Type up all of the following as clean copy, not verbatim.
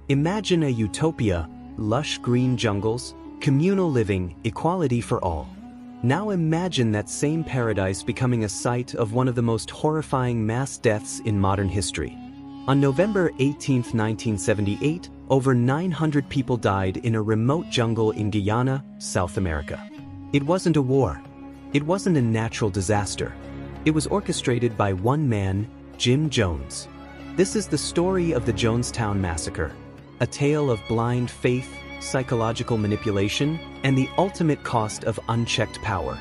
Imagine a utopia, lush green jungles, communal living, equality for all. Now imagine that same paradise becoming a site of one of the most horrifying mass deaths in modern history. On November 18, 1978, over 900 people died in a remote jungle in Guyana, South America. It wasn't a war. It wasn't a natural disaster. It was orchestrated by one man, Jim Jones. This is the story of the Jonestown Massacre, a tale of blind faith, psychological manipulation, and the ultimate cost of unchecked power.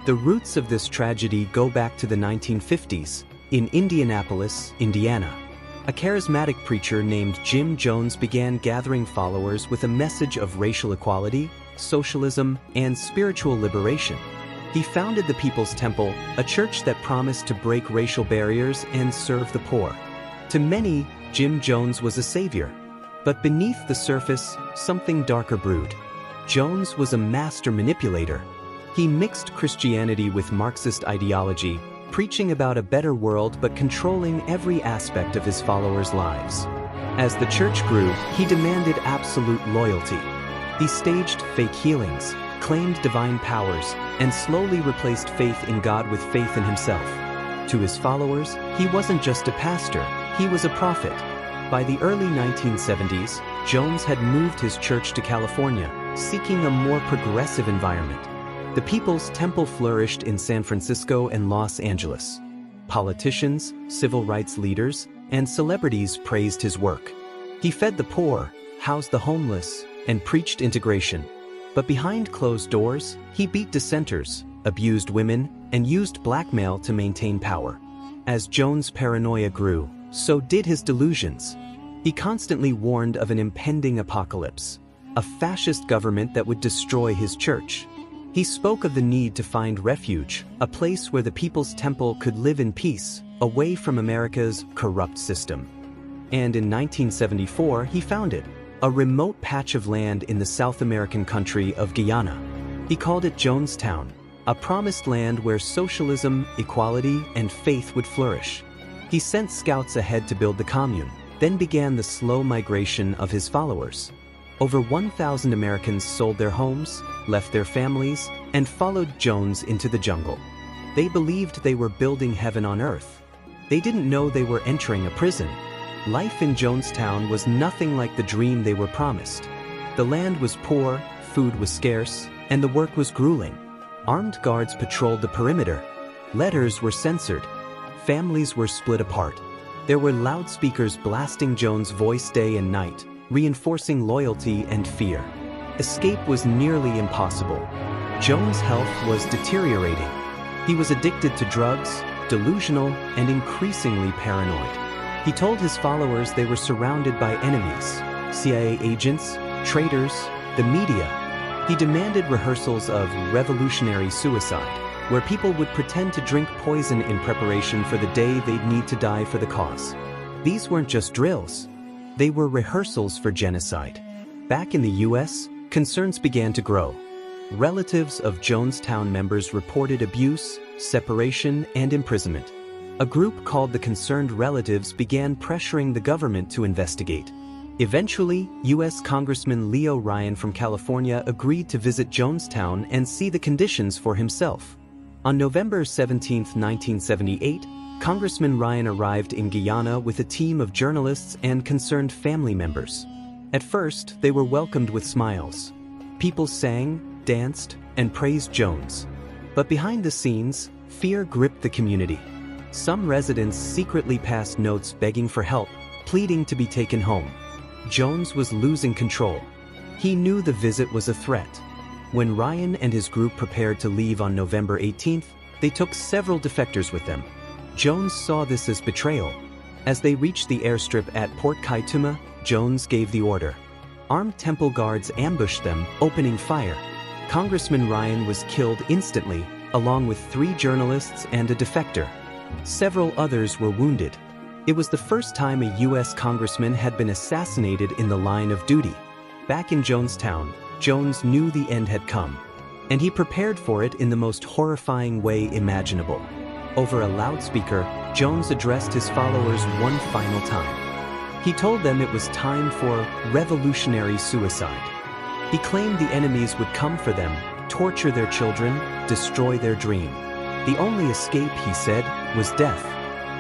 The roots of this tragedy go back to the 1950s, in Indianapolis, Indiana. A charismatic preacher named Jim Jones began gathering followers with a message of racial equality, socialism, and spiritual liberation. He founded the People's Temple, a church that promised to break racial barriers and serve the poor. To many, Jim Jones was a savior. But beneath the surface, something darker brewed. Jones was a master manipulator. He mixed Christianity with Marxist ideology, preaching about a better world but controlling every aspect of his followers' lives. As the church grew, he demanded absolute loyalty. He staged fake healings, claimed divine powers, and slowly replaced faith in God with faith in himself. To his followers, he wasn't just a pastor, he was a prophet. By the early 1970s, Jones had moved his church to California, seeking a more progressive environment. The People's Temple flourished in San Francisco and Los Angeles. Politicians, civil rights leaders, and celebrities praised his work. He fed the poor, housed the homeless, and preached integration. But behind closed doors, he beat dissenters, abused women, and used blackmail to maintain power. As Jones' paranoia grew, so did his delusions. He constantly warned of an impending apocalypse, a fascist government that would destroy his church. He spoke of the need to find refuge, a place where the People's Temple could live in peace, away from America's corrupt system. And in 1974, he founded a remote patch of land in the South American country of Guyana. He called it Jonestown, a promised land where socialism, equality, and faith would flourish. He sent scouts ahead to build the commune, then began the slow migration of his followers. Over 1,000 Americans sold their homes, left their families, and followed Jones into the jungle. They believed they were building heaven on earth. They didn't know they were entering a prison. Life in Jonestown was nothing like the dream they were promised. The land was poor, food was scarce, and the work was grueling. Armed guards patrolled the perimeter. Letters were censored. Families were split apart. There were loudspeakers blasting Jones' voice day and night, reinforcing loyalty and fear. Escape was nearly impossible. Jones' health was deteriorating. He was addicted to drugs, delusional, and increasingly paranoid. He told his followers they were surrounded by enemies, CIA agents, traitors, the media. He demanded rehearsals of revolutionary suicide, where people would pretend to drink poison in preparation for the day they'd need to die for the cause. These weren't just drills. They were rehearsals for genocide. Back in the US, concerns began to grow. Relatives of Jonestown members reported abuse, separation, and imprisonment. A group called the Concerned Relatives began pressuring the government to investigate. Eventually, U.S. Congressman Leo Ryan from California agreed to visit Jonestown and see the conditions for himself. On November 17, 1978, Congressman Ryan arrived in Guyana with a team of journalists and concerned family members. At first, they were welcomed with smiles. People sang, danced, and praised Jones. But behind the scenes, fear gripped the community. Some residents secretly passed notes begging for help, pleading to be taken home. Jones was losing control. He knew the visit was a threat. When Ryan and his group prepared to leave on November 18th, they took several defectors with them. Jones saw this as betrayal. As they reached the airstrip at Port Kaituma, Jones gave the order. Armed temple guards ambushed them, opening fire. Congressman Ryan was killed instantly, along with 3 journalists and a defector. Several others were wounded. It was the first time a U.S. congressman had been assassinated in the line of duty. Back in Jonestown, Jones knew the end had come, and he prepared for it in the most horrifying way imaginable. Over a loudspeaker, Jones addressed his followers one final time. He told them it was time for revolutionary suicide. He claimed the enemies would come for them, torture their children, destroy their dream. The only escape, he said, was death.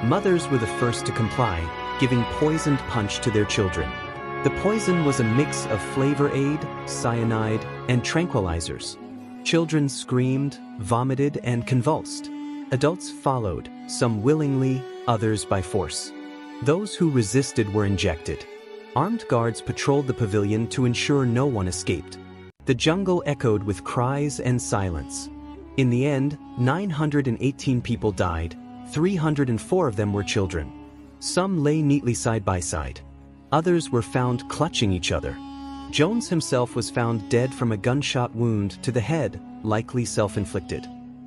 Mothers were the first to comply, giving poisoned punch to their children. The poison was a mix of flavor aid, cyanide, and tranquilizers. Children screamed, vomited, and convulsed. Adults followed, some willingly, others by force. Those who resisted were injected. Armed guards patrolled the pavilion to ensure no one escaped. The jungle echoed with cries and silence. In the end, 918 people died. 304 of them were children. Some lay neatly side by side. Others were found clutching each other. Jones himself was found dead from a gunshot wound to the head, likely self-inflicted.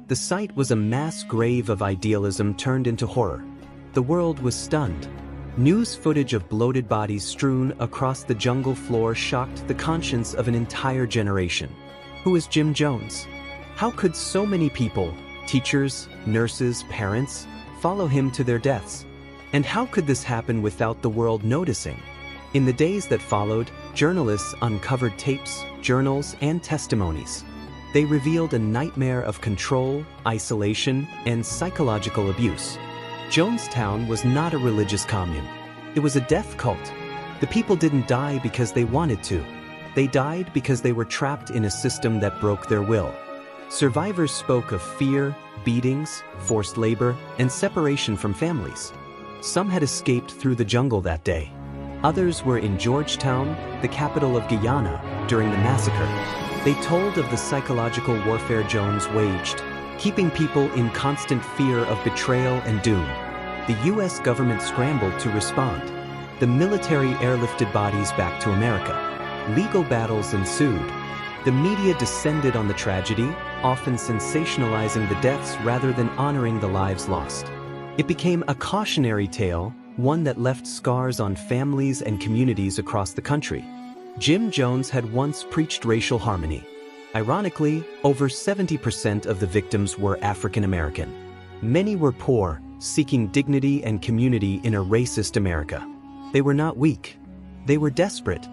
The site was a mass grave of idealism turned into horror. The world was stunned. News footage of bloated bodies strewn across the jungle floor shocked the conscience of an entire generation. Who is Jim Jones? How could so many people, teachers, nurses, parents, follow him to their deaths? And how could this happen without the world noticing? In the days that followed, journalists uncovered tapes, journals, and testimonies. They revealed a nightmare of control, isolation, and psychological abuse. Jonestown was not a religious commune. It was a death cult. The people didn't die because they wanted to. They died because they were trapped in a system that broke their will. Survivors spoke of fear, beatings, forced labor, and separation from families. Some had escaped through the jungle that day. Others were in Georgetown, the capital of Guyana, during the massacre. They told of the psychological warfare Jones waged, keeping people in constant fear of betrayal and doom. The U.S. government scrambled to respond. The military airlifted bodies back to America. Legal battles ensued. The media descended on the tragedy, often sensationalizing the deaths rather than honoring the lives lost. It became a cautionary tale, one that left scars on families and communities across the country. Jim Jones had once preached racial harmony. Ironically, over 70% of the victims were African American. Many were poor, seeking dignity and community in a racist America. They were not weak. They were desperate.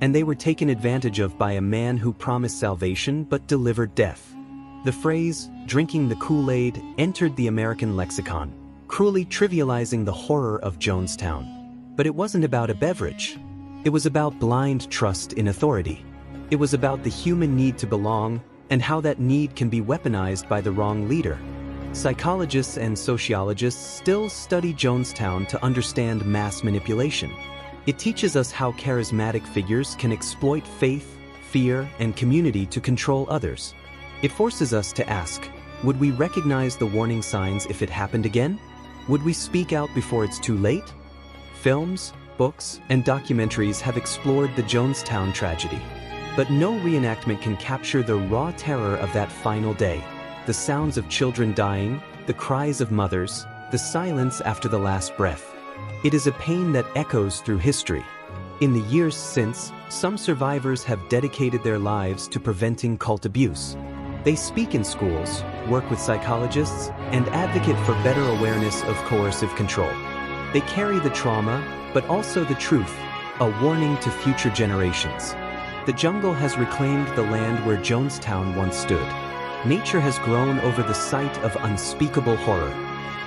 And they were taken advantage of by a man who promised salvation but delivered death. The phrase, "drinking the Kool-Aid," entered the American lexicon, cruelly trivializing the horror of Jonestown. But it wasn't about a beverage. It was about blind trust in authority. It was about the human need to belong and how that need can be weaponized by the wrong leader. Psychologists and sociologists still study Jonestown to understand mass manipulation. It teaches us how charismatic figures can exploit faith, fear, and community to control others. It forces us to ask, would we recognize the warning signs if it happened again? Would we speak out before it's too late? Films, books, and documentaries have explored the Jonestown tragedy. But no reenactment can capture the raw terror of that final day. The sounds of children dying, the cries of mothers, the silence after the last breath. It is a pain that echoes through history. In the years since, some survivors have dedicated their lives to preventing cult abuse. They speak in schools, work with psychologists, and advocate for better awareness of coercive control. They carry the trauma, but also the truth, a warning to future generations. The jungle has reclaimed the land where Jonestown once stood. Nature has grown over the site of unspeakable horror.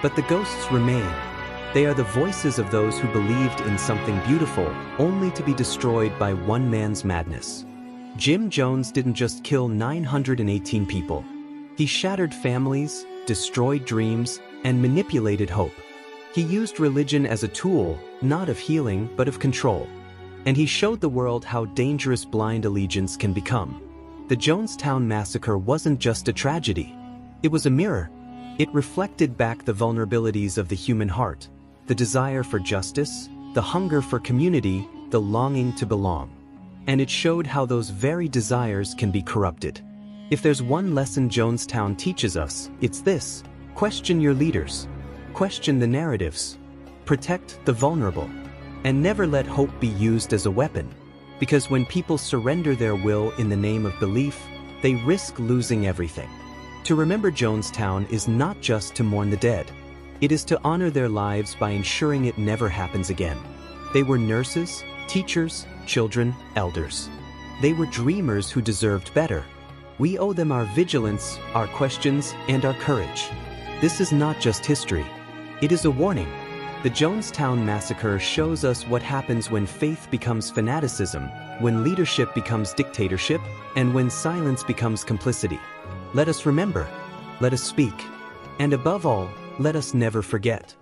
But the ghosts remain. They are the voices of those who believed in something beautiful, only to be destroyed by one man's madness. Jim Jones didn't just kill 918 people. He shattered families, destroyed dreams, and manipulated hope. He used religion as a tool, not of healing, but of control. And he showed the world how dangerous blind allegiance can become. The Jonestown Massacre wasn't just a tragedy. It was a mirror. It reflected back the vulnerabilities of the human heart, the desire for justice, the hunger for community, the longing to belong. And it showed how those very desires can be corrupted. If there's one lesson Jonestown teaches us, it's this: question your leaders, question the narratives, protect the vulnerable, and never let hope be used as a weapon. Because when people surrender their will in the name of belief, they risk losing everything. To remember Jonestown is not just to mourn the dead. It is to honor their lives by ensuring it never happens again. They were nurses, teachers, children, elders. They were dreamers who deserved better. We owe them our vigilance, our questions, and our courage. This is not just history. It is a warning. The Jonestown Massacre shows us what happens when faith becomes fanaticism, when leadership becomes dictatorship, and when silence becomes complicity. Let us remember. Let us speak. And above all, let us never forget.